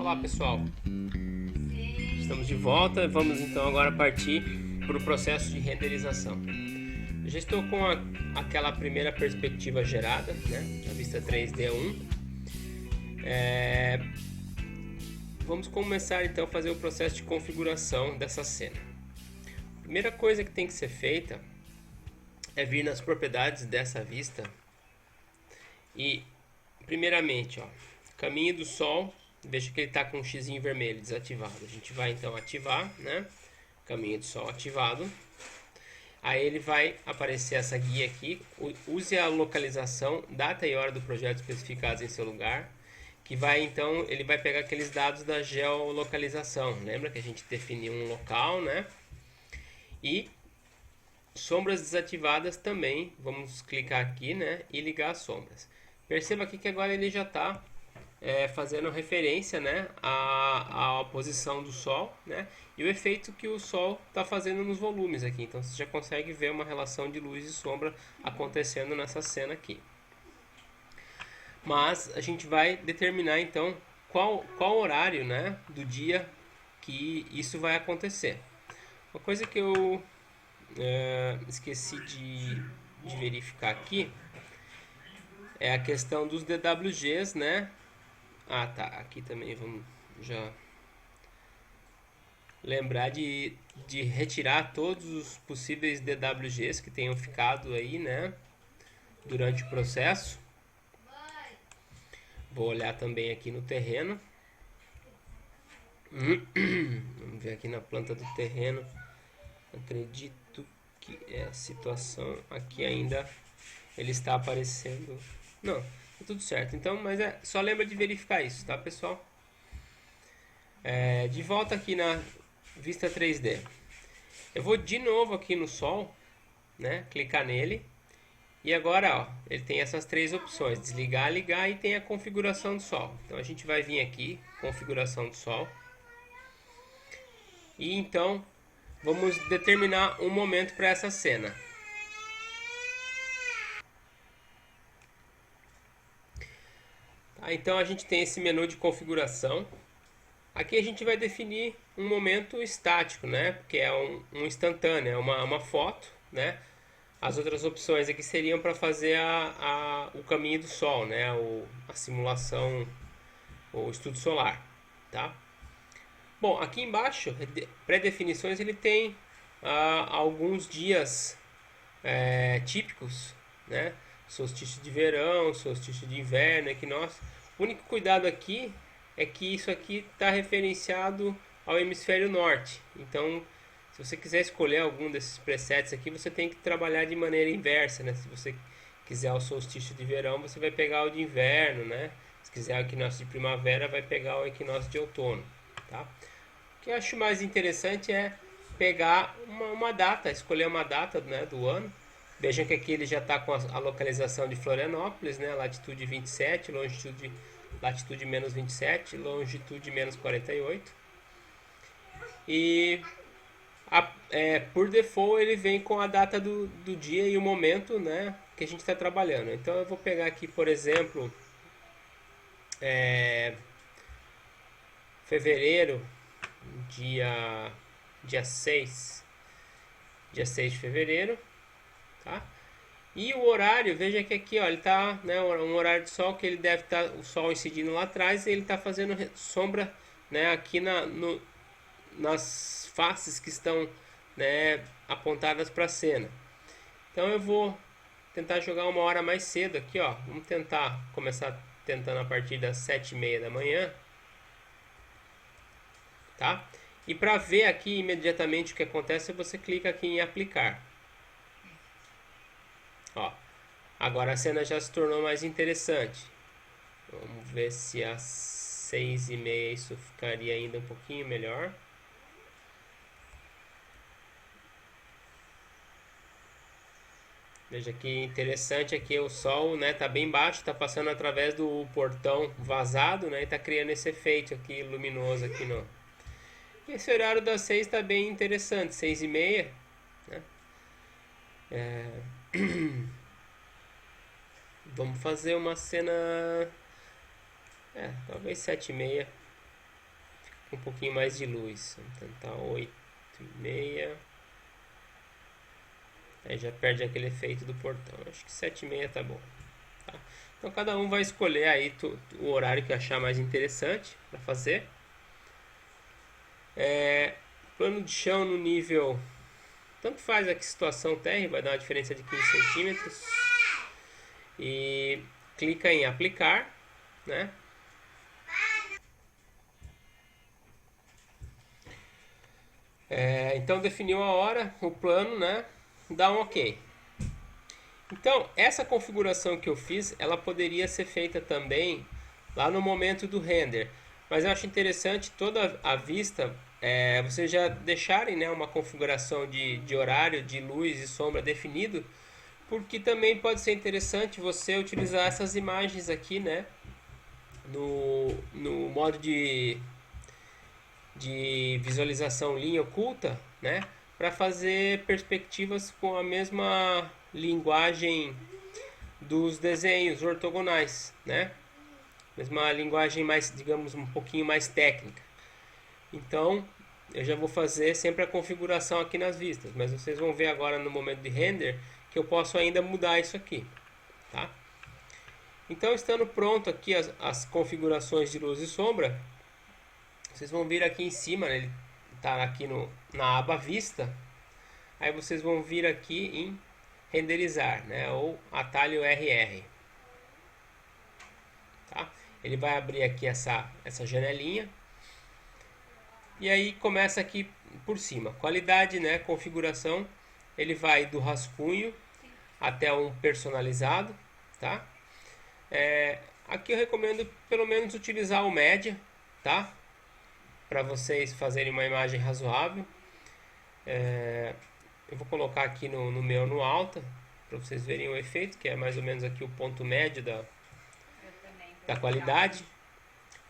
Olá pessoal, estamos de volta. Vamos então agora partir para o processo de renderização. Eu já estou com aquela primeira perspectiva gerada, né? A vista 3D1. Vamos começar então a fazer o processo de configuração dessa cena. A primeira coisa que tem que ser feita é vir nas propriedades dessa vista e, primeiramente, caminho do sol. Veja que ele está com um X vermelho desativado. A gente vai então ativar, né? Caminho do sol ativado. Aí ele vai aparecer essa guia aqui. Use a localização, data e hora do projeto especificados em seu lugar. Que vai então, ele vai pegar aqueles dados da geolocalização. Lembra que a gente definiu um local, né? E sombras desativadas também. Vamos clicar aqui, né? E ligar as sombras. Perceba aqui que agora ele já está fazendo referência, né, à posição do Sol, né, e o efeito que o Sol está fazendo nos volumes aqui. Então você já consegue ver uma relação de luz e sombra acontecendo nessa cena aqui. Mas a gente vai determinar então qual horário, né, do dia que isso vai acontecer. Uma coisa que eu esqueci de verificar aqui é a questão dos DWGs, né? Ah, tá. Aqui também vamos já lembrar de retirar todos os possíveis DWGs que tenham ficado aí, né? Durante o processo. Vou olhar também aqui no terreno. Vamos ver aqui na planta do terreno. Acredito que a situação aqui ainda ele está aparecendo. Não, tá tudo certo. Então, mas só lembra de verificar isso, tá, pessoal? De volta aqui na vista 3D. Eu vou de novo aqui no Sol, né? Clicar nele. E agora, ó, ele tem essas três opções: desligar, ligar, e tem a configuração do Sol. Então a gente vai vir aqui, configuração do Sol. E então vamos determinar um momento para essa cena. Então a gente tem esse menu de configuração. Aqui a gente vai definir um momento estático, né? Porque é um instantâneo, é uma foto, né? As outras opções aqui seriam para fazer o caminho do Sol, né? A simulação, o estudo solar, tá? Bom, aqui embaixo, pré-definições, ele tem alguns dias típicos, né? Solstício de verão, solstício de inverno, equinócio. O único cuidado aqui é que isso aqui está referenciado ao hemisfério norte. Então, se você quiser escolher algum desses presets aqui, você tem que trabalhar de maneira inversa, né? Se você quiser o solstício de verão, você vai pegar o de inverno, né? Se quiser o equinócio de primavera, vai pegar o equinócio de outono, tá? O que eu acho mais interessante é pegar uma data, escolher uma data, né, do ano. Vejam que aqui ele já está com a localização de Florianópolis, né? Latitude 27, latitude menos 27, longitude menos 48. E por default ele vem com a data do dia e o momento, né, que a gente está trabalhando. Então eu vou pegar aqui, por exemplo, fevereiro, dia 6 de fevereiro, tá? E o horário, veja que aqui, ó, ele tá, né, um horário de sol que ele deve estar, o sol incidindo lá atrás, e ele está fazendo sombra, né, aqui nas faces que estão, né, apontadas para a cena. Então eu vou tentar jogar uma hora mais cedo aqui, ó. Vamos tentar começar tentando a partir das 7h30 da manhã, tá? E para ver aqui imediatamente o que acontece, você clica aqui em aplicar. Ó, agora a cena já se tornou mais interessante. Vamos ver se às 6h30 isso ficaria ainda um pouquinho melhor. Veja que interessante aqui, o sol, né, tá bem baixo, tá passando através do portão vazado, né, e tá criando esse efeito aqui luminoso aqui no. E esse horário das 6 tá bem interessante, 6h30, né? Vamos fazer uma cena talvez 7h30. um pouquinho mais de luz. Vamos tentar 8,5. Aí já perde aquele efeito do portão. Acho que 7,5 tá bom. Tá? Então cada um vai escolher aí o horário que achar mais interessante para fazer. Plano de chão no nível... Tanto faz aqui situação térrea, vai dar uma diferença de 15 centímetros. E clica em aplicar, né? Então definiu a hora, o plano, né? Dá um OK. Então essa configuração que eu fiz, ela poderia ser feita também lá no momento do render. Mas eu acho interessante toda a vista, vocês já deixarem, né, uma configuração de horário, de luz e sombra definido, porque também pode ser interessante você utilizar essas imagens aqui, né, no modo de visualização linha oculta, né, para fazer perspectivas com a mesma linguagem dos desenhos ortogonais, né, mesma linguagem mais, digamos, um pouquinho mais técnica. Então eu já vou fazer sempre a configuração aqui nas vistas, mas vocês vão ver agora no momento de render que eu posso ainda mudar isso aqui, tá? Então, estando pronto aqui as configurações de luz e sombra, vocês vão vir aqui em cima, né? Ele está aqui na aba vista, aí vocês vão vir aqui em renderizar, né? Ou atalho RR, tá? Ele vai abrir aqui essa janelinha e aí começa aqui por cima, qualidade, né? Configuração, ele vai do rascunho até um personalizado, tá? Aqui eu recomendo pelo menos utilizar o média, tá? Para vocês fazerem uma imagem razoável. Eu vou colocar aqui no meu no alta, para vocês verem o efeito, que é mais ou menos aqui o ponto médio da qualidade.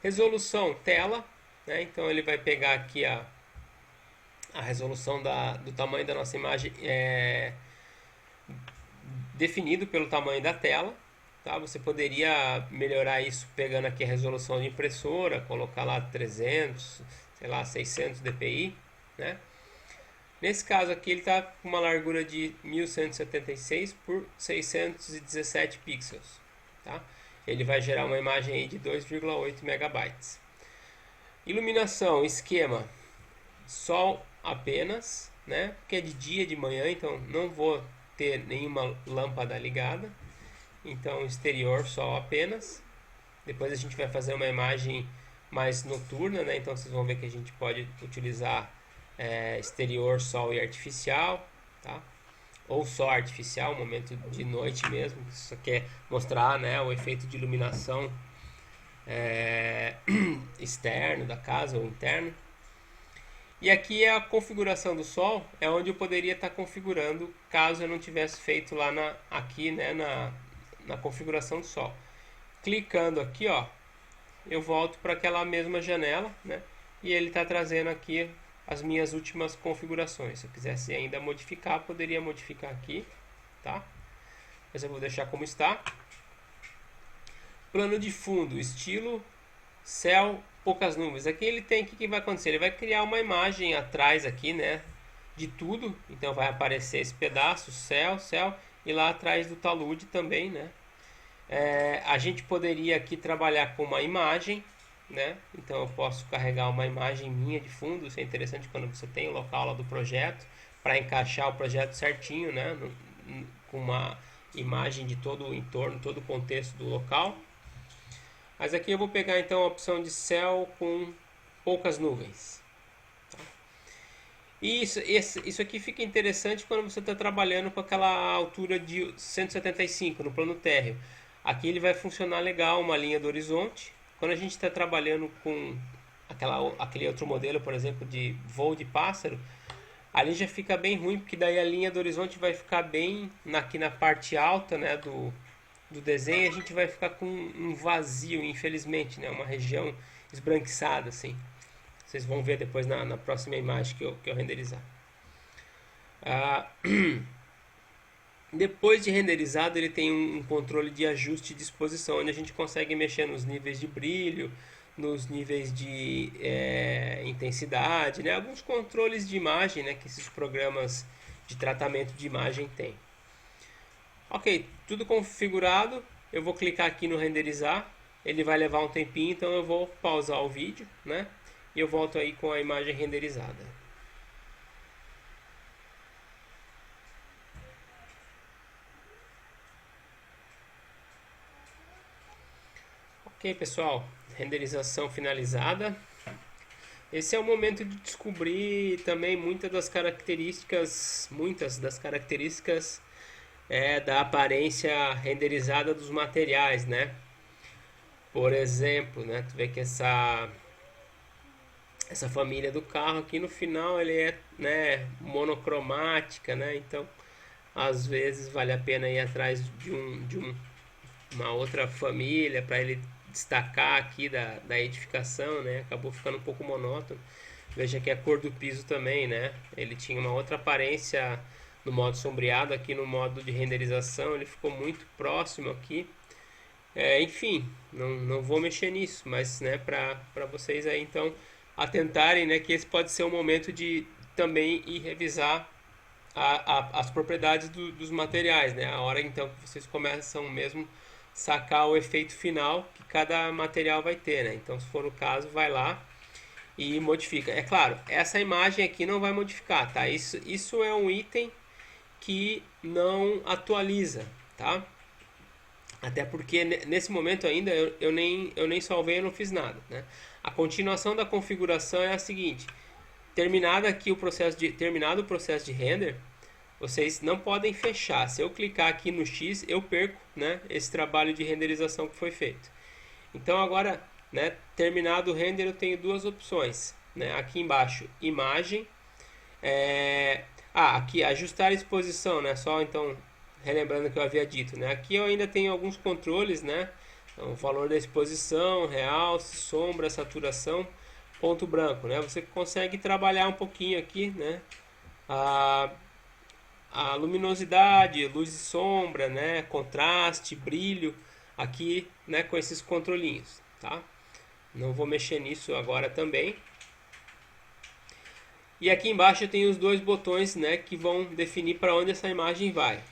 Resolução tela, né? Então ele vai pegar aqui a resolução do tamanho da nossa imagem definido pelo tamanho da tela, tá? Você poderia melhorar isso pegando aqui a resolução de impressora, colocar lá 300, sei lá, 600 dpi, né? Nesse caso aqui ele está com uma largura de 1176 por 617 pixels, tá? Ele vai gerar uma imagem aí de 2,8 megabytes. Iluminação, esquema, sol apenas, né? Porque é de dia, de manhã, então não vou ter nenhuma lâmpada ligada. Então exterior sol apenas. Depois a gente vai fazer uma imagem mais noturna, né? Então vocês vão ver que a gente pode utilizar exterior sol e artificial, tá? Ou só artificial, momento de noite mesmo. Isso quer mostrar, né, o efeito de iluminação externo da casa ou interno. E aqui é a configuração do sol, é onde eu poderia estar configurando caso eu não tivesse feito lá aqui, né, na configuração do sol. Clicando aqui, ó, eu volto para aquela mesma janela, né, e ele está trazendo aqui as minhas últimas configurações. Se eu quisesse ainda modificar, poderia modificar aqui, tá? Mas eu vou deixar como está. Plano de fundo, estilo, céu, poucas nuvens. Aqui ele tem, o que vai acontecer? Ele vai criar uma imagem atrás aqui, né, de tudo. Então vai aparecer esse pedaço, céu, e lá atrás do talude também, né. A gente poderia aqui trabalhar com uma imagem, né? Então eu posso carregar uma imagem minha de fundo. Isso é interessante quando você tem o local lá do projeto, para encaixar o projeto certinho, né, com uma imagem de todo o entorno, todo o contexto do local. Mas aqui eu vou pegar então a opção de céu com poucas nuvens. Tá? E isso aqui fica interessante quando você está trabalhando com aquela altura de 175 no plano térreo. Aqui ele vai funcionar legal, uma linha do horizonte. Quando a gente está trabalhando com aquele outro modelo, por exemplo, de voo de pássaro, ali já fica bem ruim, porque daí a linha do horizonte vai ficar bem aqui na parte alta, né, do desenho. A gente vai ficar com um vazio, infelizmente, né, uma região esbranquiçada, assim. Vocês vão ver depois na próxima imagem que eu renderizar. Depois de renderizado, ele tem um controle de ajuste de exposição, onde a gente consegue mexer nos níveis de brilho, nos níveis de intensidade, né? Alguns controles de imagem, né, que esses programas de tratamento de imagem têm. Ok, tudo configurado, eu vou clicar aqui no renderizar, ele vai levar um tempinho, então eu vou pausar o vídeo, né? E eu volto aí com a imagem renderizada. Ok, pessoal, renderização finalizada. Esse é o momento de descobrir também muitas das características da aparência renderizada dos materiais, né? Por exemplo, né, tu vê que essa família do carro aqui no final ele é, né, monocromática, né? Então, às vezes vale a pena ir atrás uma outra família para ele destacar aqui da edificação, né? Acabou ficando um pouco monótono. Veja que a cor do piso também, né? Ele tinha uma outra aparência no modo sombreado, aqui no modo de renderização ele ficou muito próximo aqui. Enfim, não vou mexer nisso, mas, né, para vocês aí então atentarem, né, que esse pode ser o momento de também ir revisar as propriedades dos materiais, né? A hora então que vocês começam mesmo sacar o efeito final que cada material vai ter, né? Então, se for o caso, vai lá e modifica. É claro, essa imagem aqui não vai modificar, tá? Isso é um item que não atualiza, tá? Até porque nesse momento ainda eu nem salvei, eu não fiz nada, né? A continuação da configuração é a seguinte: terminado o processo de render, vocês não podem fechar. Se eu clicar aqui no X, eu perco, né, esse trabalho de renderização que foi feito. Então agora, né, terminado o render, eu tenho duas opções, né? Aqui embaixo, imagem. Aqui ajustar a exposição, né? Só então relembrando o que eu havia dito, né? Aqui eu ainda tenho alguns controles, né? Então, o valor da exposição, realce, sombra, saturação, ponto branco, né? Você consegue trabalhar um pouquinho aqui, né? A, a luminosidade, luz e sombra, né? Contraste, brilho, aqui, né? Com esses controlinhos, tá? Não vou mexer nisso agora também. E aqui embaixo eu tenho os dois botões, né, que vão definir para onde essa imagem vai.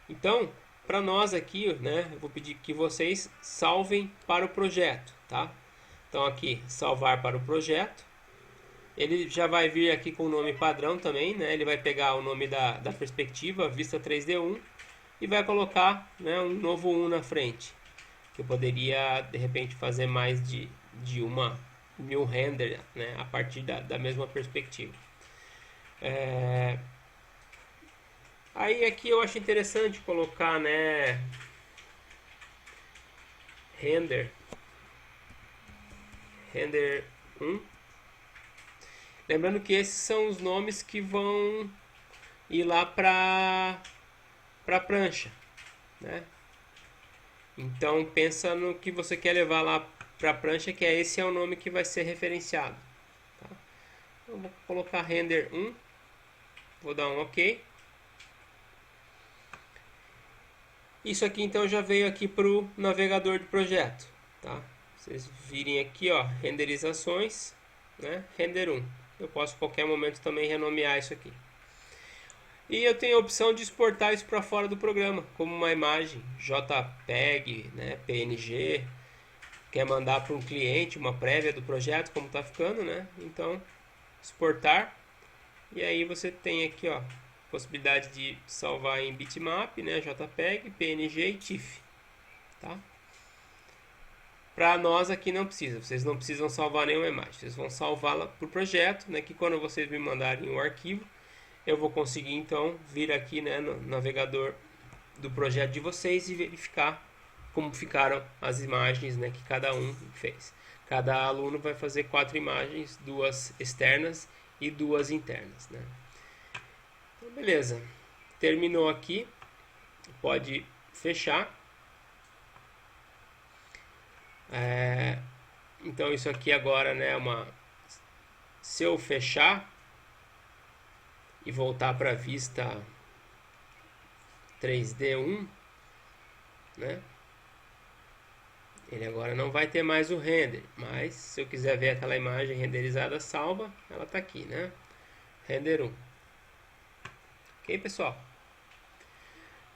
Então, para nós aqui, né, eu vou pedir que vocês salvem para o projeto, tá? Então aqui, salvar para o projeto. Ele já vai vir aqui com o nome padrão também, né? Ele vai pegar o nome da perspectiva, vista 3D1, e vai colocar, né, um novo 1 na frente. Eu poderia, de repente, fazer mais de mil render, né, a partir da mesma perspectiva. Aí aqui eu acho interessante colocar, né, render 1. Lembrando que esses são os nomes que vão ir lá para a prancha, né? Então pensa no que você quer levar lá para a prancha, que esse é o nome que vai ser referenciado. Tá? Eu vou colocar render 1, vou dar um OK. Isso aqui então já veio aqui para o navegador de projeto, tá? Vocês virem aqui, ó, renderizações, né? Render 1. Eu posso a qualquer momento também renomear isso aqui. E eu tenho a opção de exportar isso para fora do programa, como uma imagem JPEG, né, PNG. Quer mandar para um cliente uma prévia do projeto, como está ficando, né? Então, exportar. E aí você tem aqui, ó, possibilidade de salvar em bitmap, né, JPEG, PNG e TIFF, tá? Para nós aqui não precisa, vocês não precisam salvar nenhuma imagem, vocês vão salvá-la para o projeto, né, que quando vocês me mandarem o arquivo, eu vou conseguir então vir aqui, né, no navegador do projeto de vocês e verificar como ficaram as imagens, né, que cada um fez. Cada aluno vai fazer 4 imagens, 2 externas e 2 internas, né? Então, beleza. Terminou aqui. Pode fechar. Então isso aqui agora, né, se eu fechar e voltar para a vista 3D1, né? Ele agora não vai ter mais o render, mas se eu quiser ver aquela imagem renderizada salva, ela está aqui, né? Render 1. Ok, pessoal?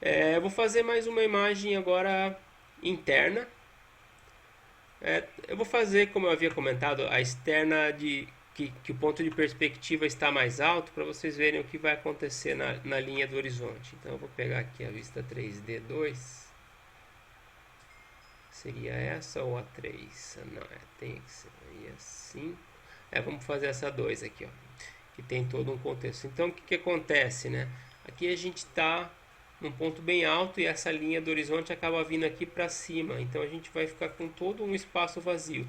Eu vou fazer mais uma imagem agora interna. Eu vou fazer, como eu havia comentado, a externa que o ponto de perspectiva está mais alto para vocês verem o que vai acontecer na linha do horizonte. Então eu vou pegar aqui a vista 3D 2. Seria essa ou a 3? Não, tem que ser assim. Vamos fazer essa 2 aqui, ó, que tem todo um contexto. Então o que acontece, né? Aqui a gente está num ponto bem alto e essa linha do horizonte acaba vindo aqui para cima. Então a gente vai ficar com todo um espaço vazio.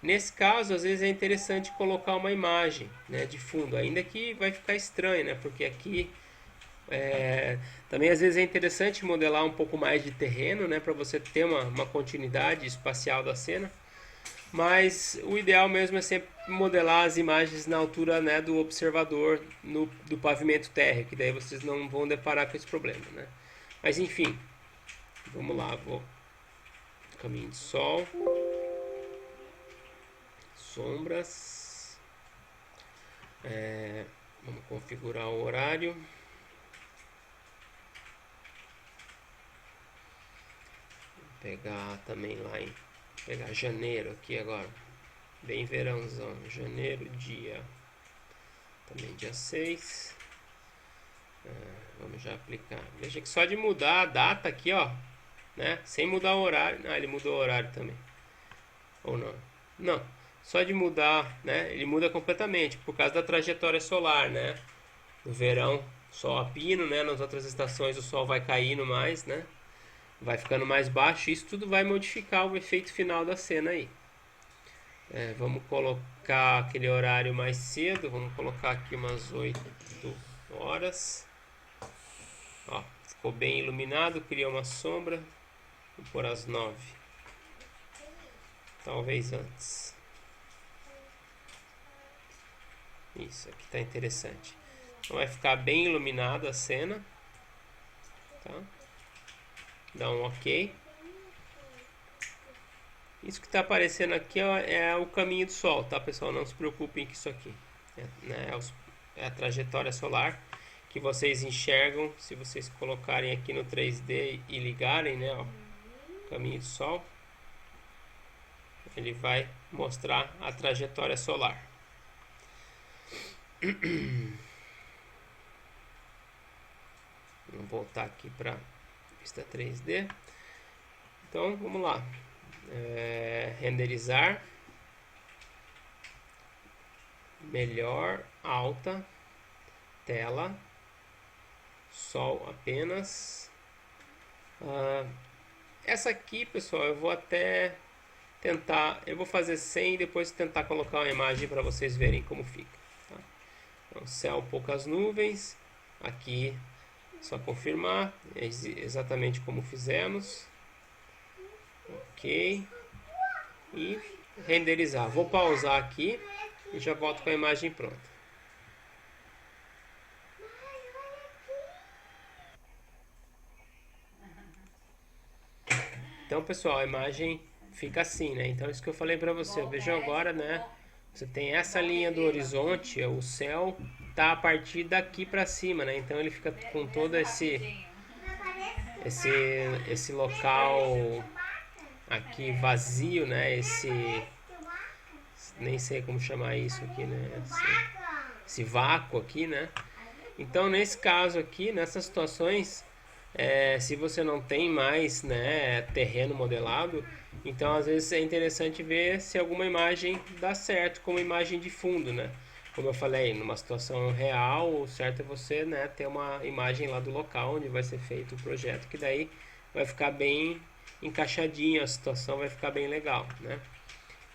Nesse caso, às vezes é interessante colocar uma imagem, né, de fundo, ainda que vai ficar estranho, né? Porque aqui também às vezes é interessante modelar um pouco mais de terreno, né, para você ter uma continuidade espacial da cena. Mas o ideal mesmo é sempre modelar as imagens na altura, né, do observador do pavimento térreo, que daí vocês não vão deparar com esse problema, né? Mas enfim, vamos lá, caminho de sol, sombras, vamos configurar o horário. Pegar também pegar janeiro aqui agora, bem verãozão, janeiro, também dia 6. Vamos já aplicar. Veja que só de mudar a data aqui, ó, né, sem mudar o horário. Ele mudou o horário também, ou não? Não, só de mudar, né, ele muda completamente por causa da trajetória solar, né? No verão, sol a pino, né? Nas outras estações o sol vai caindo mais, né? Vai ficando mais baixo. Isso tudo vai modificar o efeito final da cena aí. Vamos colocar aquele horário mais cedo. Vamos colocar aqui umas 8 horas. Ó, ficou bem iluminado. Cria uma sombra. Vou pôr às 9. Talvez antes. Isso aqui tá interessante. Então vai ficar bem iluminada a cena. Tá? Dá um OK. Isso que está aparecendo aqui é o caminho do Sol, tá, pessoal? Não se preocupem com isso aqui. É a trajetória solar que vocês enxergam se vocês colocarem aqui no 3D e ligarem, né? Ó, caminho do Sol. Ele vai mostrar a trajetória solar. Vamos voltar aqui para vista 3D. Então vamos lá. Renderizar, melhor, alta, tela, sol apenas. Essa aqui, pessoal, eu vou até tentar, eu vou fazer 100 e depois tentar colocar uma imagem para vocês verem como fica, tá? Então, céu, poucas nuvens, aqui só confirmar, exatamente como fizemos. Ok, e renderizar. Vou pausar aqui e já volto com a imagem pronta. Então, pessoal, a imagem fica assim, né? Então, isso que eu falei para você. Vejam agora, né? Você tem essa linha do horizonte, o céu tá a partir daqui para cima, né? Então, ele fica com todo esse local aqui vazio, né? Nem sei como chamar isso aqui, né? Esse vácuo aqui, né? Então, nesse caso aqui, nessas situações, se você não tem mais, né, terreno modelado, então às vezes é interessante ver se alguma imagem dá certo como imagem de fundo, né? Como eu falei, numa situação real, o certo é você, né, ter uma imagem lá do local onde vai ser feito o projeto, que daí vai ficar bem encaixadinho, a situação vai ficar bem legal, né?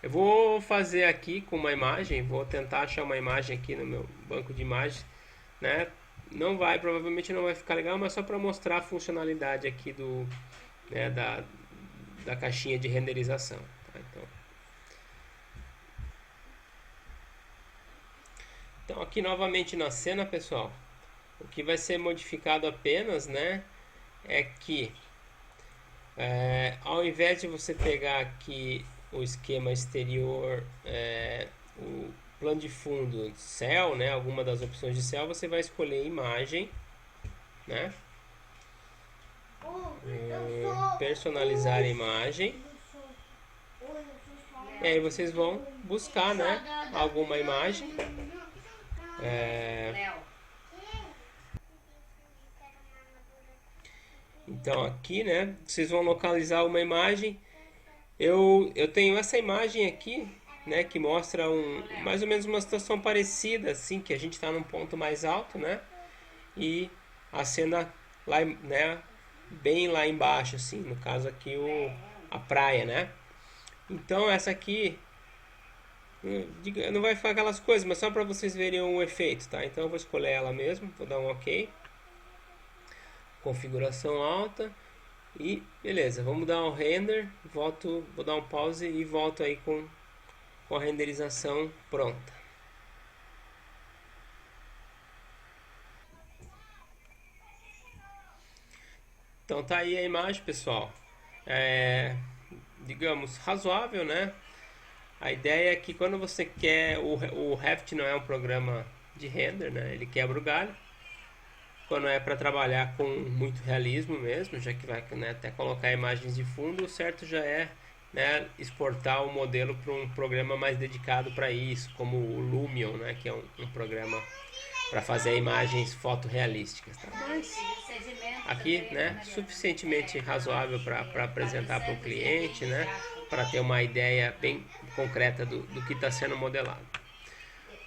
Eu vou fazer aqui com uma imagem, vou tentar achar uma imagem aqui no meu banco de imagens, né? Provavelmente não vai ficar legal, mas só para mostrar a funcionalidade aqui né, da caixinha de renderização. Tá? Então aqui novamente na cena, pessoal, o que vai ser modificado apenas, né, é que Ao invés de você pegar aqui o esquema exterior, o plano de fundo, céu, né, alguma das opções de céu, você vai escolher imagem, né, personalizar a imagem, e aí vocês vão buscar, né, alguma imagem. Então aqui, né, vocês vão localizar uma imagem. Eu tenho essa imagem aqui, né, que mostra mais ou menos uma situação parecida, assim, que a gente está num ponto mais alto, né, e a cena lá, né, bem lá embaixo, assim, no caso aqui a praia, né. Então essa aqui não vai ficar aquelas coisas, mas só para vocês verem o efeito, tá? Então eu vou escolher ela mesmo, vou dar um OK, configuração alta. E beleza, vamos dar um render, vou dar um pause e volto aí com a renderização pronta. Então tá aí a imagem, pessoal. Digamos, razoável, né? A ideia é que quando você quer, o Raft não é um programa de render, né? Ele quebra o galho. Quando é para trabalhar com muito realismo mesmo, já que vai, né, até colocar imagens de fundo, o certo já é, né, exportar o modelo para um programa mais dedicado para isso, como o Lumion, né, que é um programa para fazer imagens fotorrealísticas. Tá? Mas aqui, né, suficientemente razoável para apresentar para o cliente, né, para ter uma ideia bem concreta do que está sendo modelado.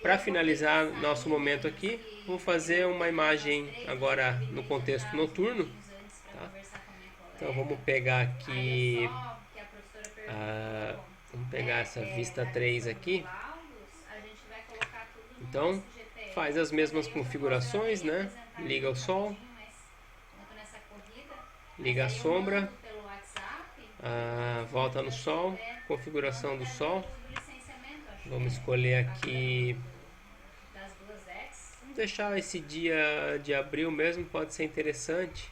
Para finalizar nosso momento aqui, vou fazer uma imagem agora no contexto noturno. Tá? Então vamos pegar aqui, vamos pegar essa vista 3 aqui. Então faz as mesmas configurações, né? Liga o sol, liga a sombra, volta no sol, configuração do sol. Vamos escolher aqui, vamos deixar esse dia de abril mesmo, pode ser interessante.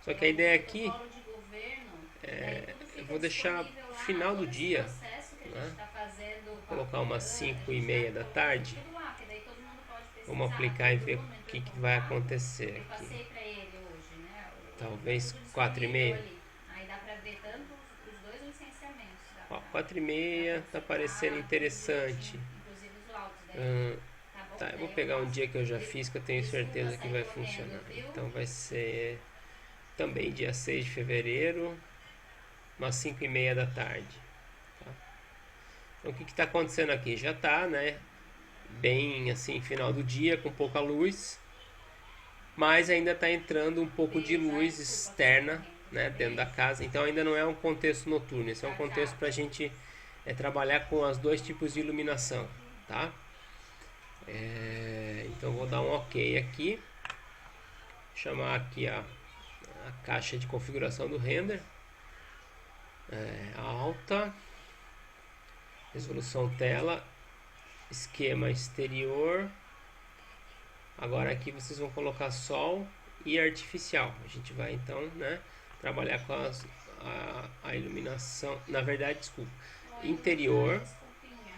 Só que a ideia aqui eu vou deixar final do dia, né? Vou colocar umas 5:30 da tarde. Vamos aplicar e ver o que vai acontecer aqui. Talvez 4:30. Ó, 4:30 tá parecendo interessante. Tá, eu vou pegar um dia que eu já fiz, que eu tenho certeza que vai funcionar. Então vai ser também dia 6 de fevereiro, umas 5:30 da tarde. Tá? Então o que está acontecendo aqui? Já está, né, bem assim, final do dia, com pouca luz, mas ainda está entrando um pouco de luz externa, né, dentro da casa. Então ainda não é um contexto noturno, esse é um contexto para a gente trabalhar com os dois tipos de iluminação. Tá? Então vou dar um OK aqui, chamar aqui a caixa de configuração do render, alta, resolução tela, esquema exterior. Agora aqui vocês vão colocar sol e artificial. A gente vai então, né, trabalhar com a iluminação, na verdade, desculpa, interior,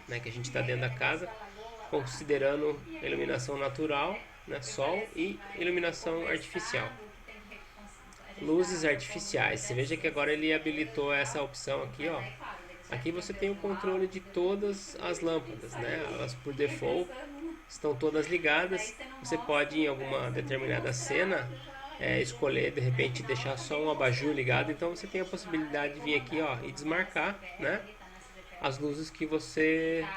né, que a gente está dentro da casa, considerando iluminação natural, né, sol e iluminação artificial. Luzes artificiais. Você veja que agora ele habilitou essa opção aqui, ó. Aqui você tem o controle de todas as lâmpadas, né? Elas por default estão todas ligadas. Você pode em alguma determinada cena escolher de repente deixar só um abajur ligado. Então você tem a possibilidade de vir aqui, ó, e desmarcar, né, as luzes que você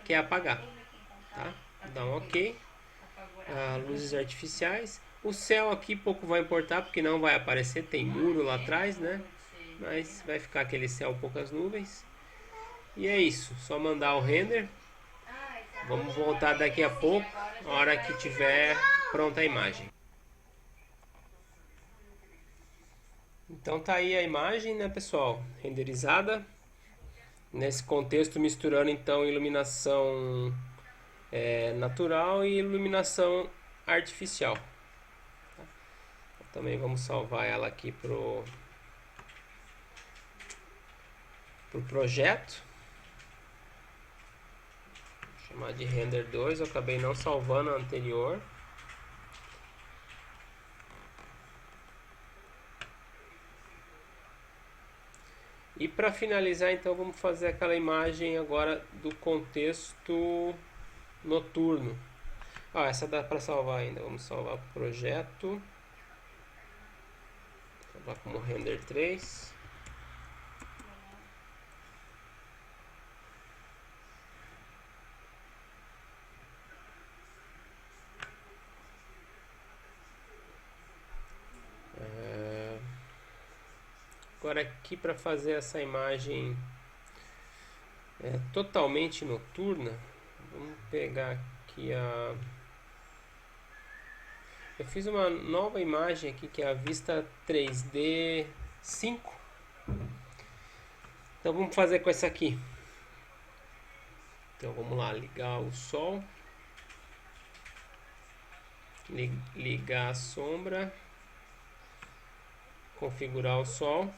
quer apagar. Tá? Dá um OK. Luzes artificiais. O céu aqui pouco vai importar, porque não vai aparecer, tem muro lá atrás, né? Mas vai ficar aquele céu, poucas nuvens. E é isso, só mandar o render. Vamos voltar daqui a pouco, na hora que tiver pronta a imagem. Então tá aí a imagem, né, pessoal? Renderizada. Nesse contexto, misturando então iluminação natural e iluminação artificial. Também vamos salvar ela aqui para o projeto. Vou chamar de render 2, eu acabei não salvando a anterior. E para finalizar, então, vamos fazer aquela imagem agora do contexto noturno. Essa dá para salvar ainda. Vamos salvar o projeto. Salvar como render 3. Agora aqui para fazer essa imagem totalmente noturna, vamos pegar aqui eu fiz uma nova imagem aqui que é a vista 3D 5. Então vamos fazer com essa aqui. Então vamos lá, ligar o sol, ligar a sombra, configurar o sol.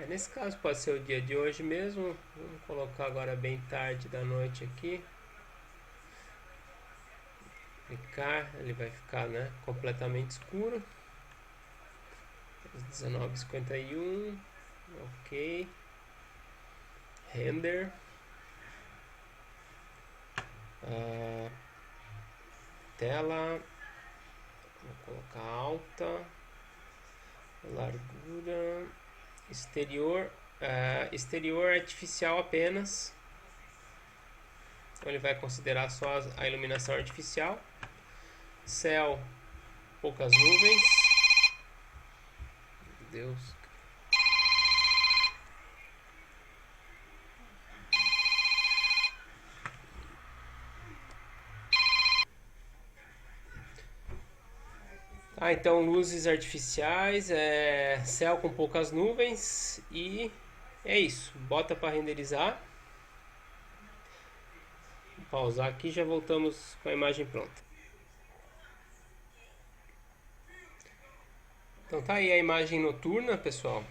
Nesse caso pode ser o dia de hoje mesmo. Vamos colocar agora bem tarde da noite aqui. Clicar, ele vai ficar, né, completamente escuro. 19h51. Ok. Render. Tela. Vou colocar alta. Largura. Exterior artificial apenas. Então ele vai considerar só a iluminação artificial. Céu, poucas nuvens. Meu Deus. Então luzes artificiais, céu com poucas nuvens e é isso. Bota para renderizar. Vou pausar aqui e já voltamos com a imagem pronta. Então tá aí a imagem noturna, pessoal.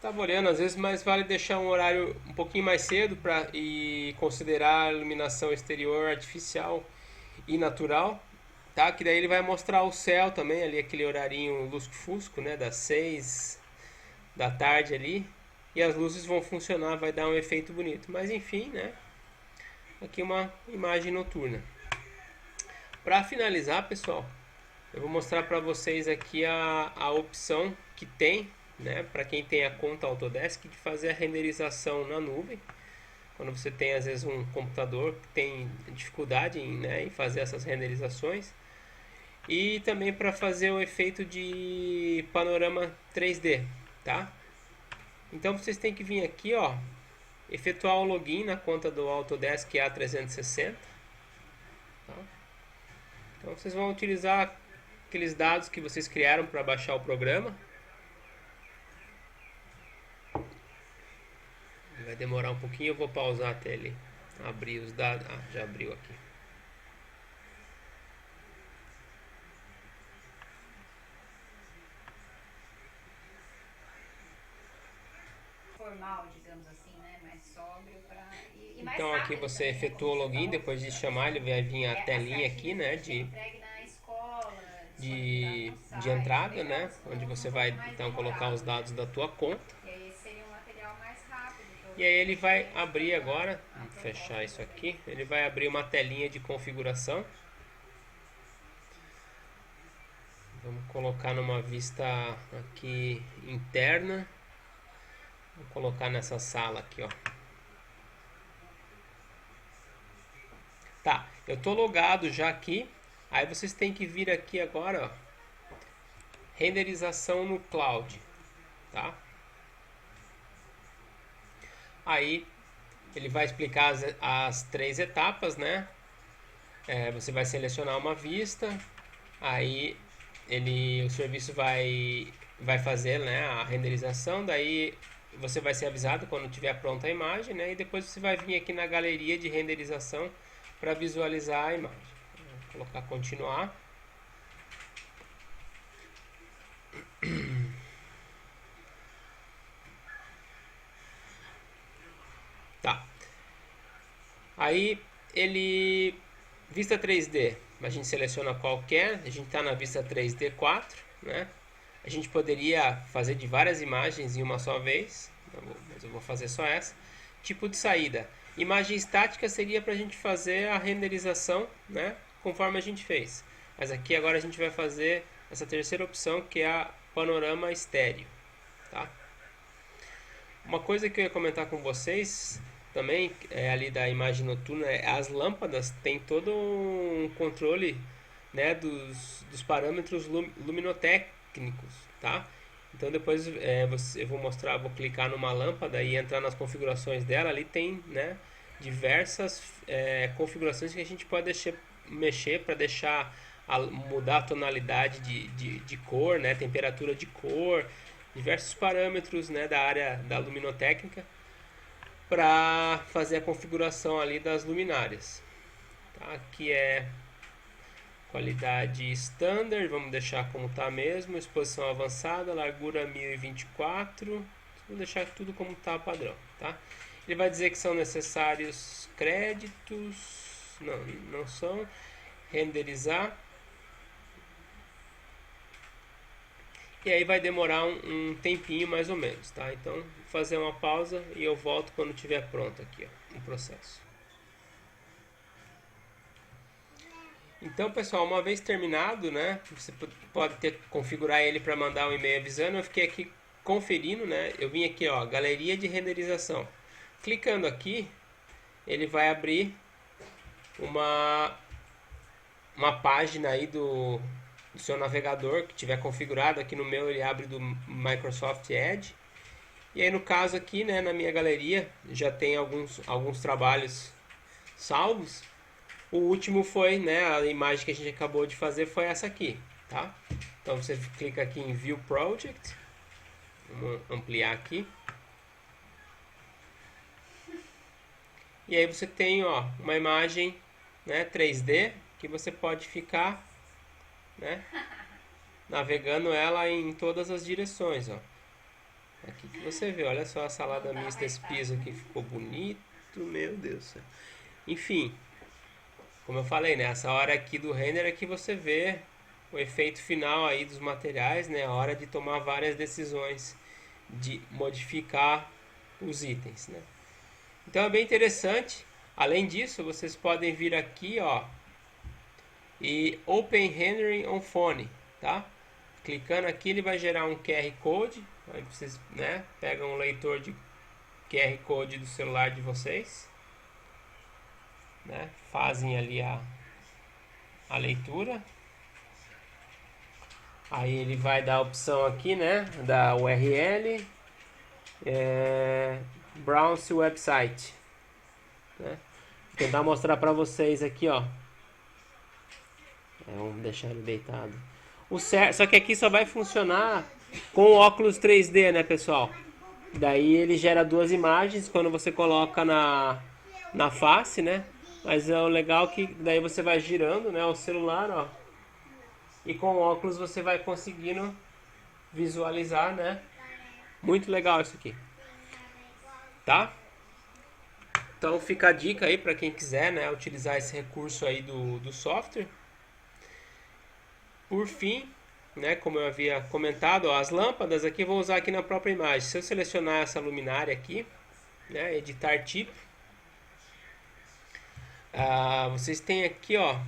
Tava olhando às vezes, mas vale deixar um horário um pouquinho mais cedo e considerar a iluminação exterior artificial e natural. Tá, que daí ele vai mostrar o céu também, ali aquele horarinho lusco-fusco, né, das 6 da tarde ali, e as luzes vão funcionar, vai dar um efeito bonito. Mas enfim, né, aqui uma imagem noturna. Para finalizar, pessoal, eu vou mostrar para vocês aqui a opção que tem, né, para quem tem a conta Autodesk, de fazer a renderização na nuvem. Quando você tem às vezes um computador que tem dificuldade em fazer essas renderizações. E também para fazer o efeito de panorama 3D, tá? Então vocês têm que vir aqui, ó, efetuar o login na conta do Autodesk A360. Tá? Então vocês vão utilizar aqueles dados que vocês criaram para baixar o programa. Vai demorar um pouquinho, eu vou pausar até ele abrir os dados. Já abriu aqui. Formal, digamos assim, né? Mais sóbrio e mais então aqui você efetua o login, depois de chamar ele vai vir a telinha aqui, né, de entrada, né, onde você vai então colocar os dados da tua conta. E aí ele vai abrir agora, vamos fechar isso aqui, ele vai abrir uma telinha de configuração. Vamos colocar numa vista aqui interna. Vou colocar nessa sala aqui, ó. Tá, eu tô logado já aqui. Aí vocês têm que vir aqui agora, ó, renderização no cloud, tá? Aí ele vai explicar as 3 etapas, né? Você vai selecionar uma vista, aí o serviço vai fazer, né, a renderização, daí você vai ser avisado quando tiver pronta a imagem, né? E depois você vai vir aqui na galeria de renderização para visualizar a imagem. Vou colocar continuar. Aí ele, vista 3D, a gente seleciona qualquer, a gente está na vista 3D 4, né? A gente poderia fazer de várias imagens em uma só vez, mas eu vou fazer só essa. Tipo de saída. Imagem estática seria para a gente fazer a renderização, né? Conforme a gente fez. Mas aqui agora a gente vai fazer essa terceira opção, que é a panorama estéreo, tá? Uma coisa que eu ia comentar com vocês também, ali da imagem noturna, as lâmpadas têm todo um controle, né, dos parâmetros luminotécnicos, tá? Então depois eu vou mostrar, vou clicar numa lâmpada e entrar nas configurações dela. Ali tem, né, diversas configurações que a gente pode mexer para deixar mudar a tonalidade de cor, né, temperatura de cor, diversos parâmetros, né, da área da luminotécnica para fazer a configuração ali das luminárias. Tá? Aqui é qualidade standard, vamos deixar como está mesmo, exposição avançada, largura 1024, vamos deixar tudo como está padrão. Tá? Ele vai dizer que são necessários créditos, não são, renderizar. E aí vai demorar um tempinho mais ou menos, tá? Então, vou fazer uma pausa e eu volto quando estiver pronto aqui, ó, o processo. Então, pessoal, uma vez terminado, né? Você pode configurar ele para mandar um e-mail avisando. Eu fiquei aqui conferindo, né? Eu vim aqui, ó, galeria de renderização. Clicando aqui, ele vai abrir uma página aí do seu navegador que tiver configurado. Aqui no meu ele abre do Microsoft Edge. E aí no caso aqui, né, na minha galeria já tem alguns trabalhos salvos. O último foi, né, a imagem que a gente acabou de fazer foi essa aqui, tá? Então você clica aqui em View Project. Vamos ampliar aqui. E aí você tem, ó, uma imagem, né, 3D que você pode ficar, né, navegando ela em todas as direções, ó. Aqui que você vê, olha só a salada mista, esse piso aqui ficou bonito, meu Deus do céu. Enfim, como eu falei, né, essa hora aqui do render é que você vê o efeito final aí dos materiais, né, a hora de tomar várias decisões de modificar os itens, né. Então é bem interessante. Além disso, vocês podem vir aqui, ó, e Open Rendering on Phone, tá? Clicando aqui ele vai gerar um QR Code. Aí vocês, né, pegam um leitor de QR Code do celular de vocês, né? Fazem ali a leitura. Aí ele vai dar a opção aqui, né, da URL, Browse Website, né? Vou tentar mostrar para vocês aqui, ó. Vamos deixar ele deitado. Só que aqui só vai funcionar com o óculos 3D, né, pessoal? Daí ele gera duas imagens quando você coloca na face, né? Mas é o legal que daí você vai girando, né, o celular, ó. E com o óculos você vai conseguindo visualizar, né? Muito legal isso aqui. Tá? Então fica a dica aí para quem quiser, né, utilizar esse recurso aí do software. Por fim, né, como eu havia comentado, ó, as lâmpadas aqui eu vou usar aqui na própria imagem. Se eu selecionar essa luminária aqui, né, editar tipo, vocês têm aqui, ó,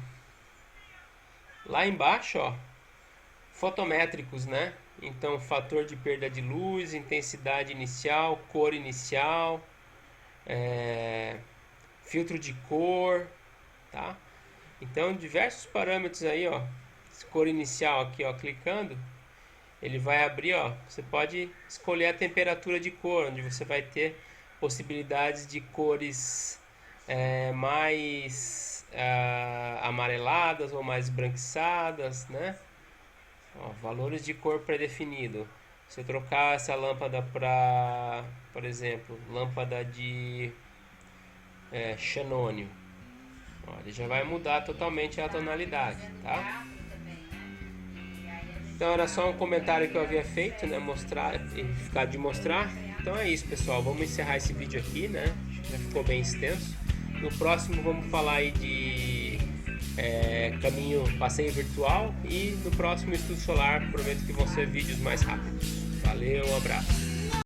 lá embaixo, ó, fotométricos, né? Então, fator de perda de luz, intensidade inicial, cor inicial, filtro de cor, tá? Então, diversos parâmetros aí, ó. Cor inicial aqui, ó, clicando, ele vai abrir, ó. Você pode escolher a temperatura de cor, onde você vai ter possibilidades de cores mais amareladas ou mais esbranquiçadas, né? Ó, valores de cor pré-definido. Se eu trocar essa lâmpada para, por exemplo, lâmpada de xenônio, ó, ele já vai mudar totalmente a tonalidade, tá? Então era só um comentário que eu havia feito, né? Mostrar e ficar de mostrar. Então é isso, pessoal. Vamos encerrar esse vídeo aqui, né? Já ficou bem extenso. No próximo vamos falar aí de passeio virtual, e no próximo estudo solar prometo que vão ser vídeos mais rápidos. Valeu, um abraço.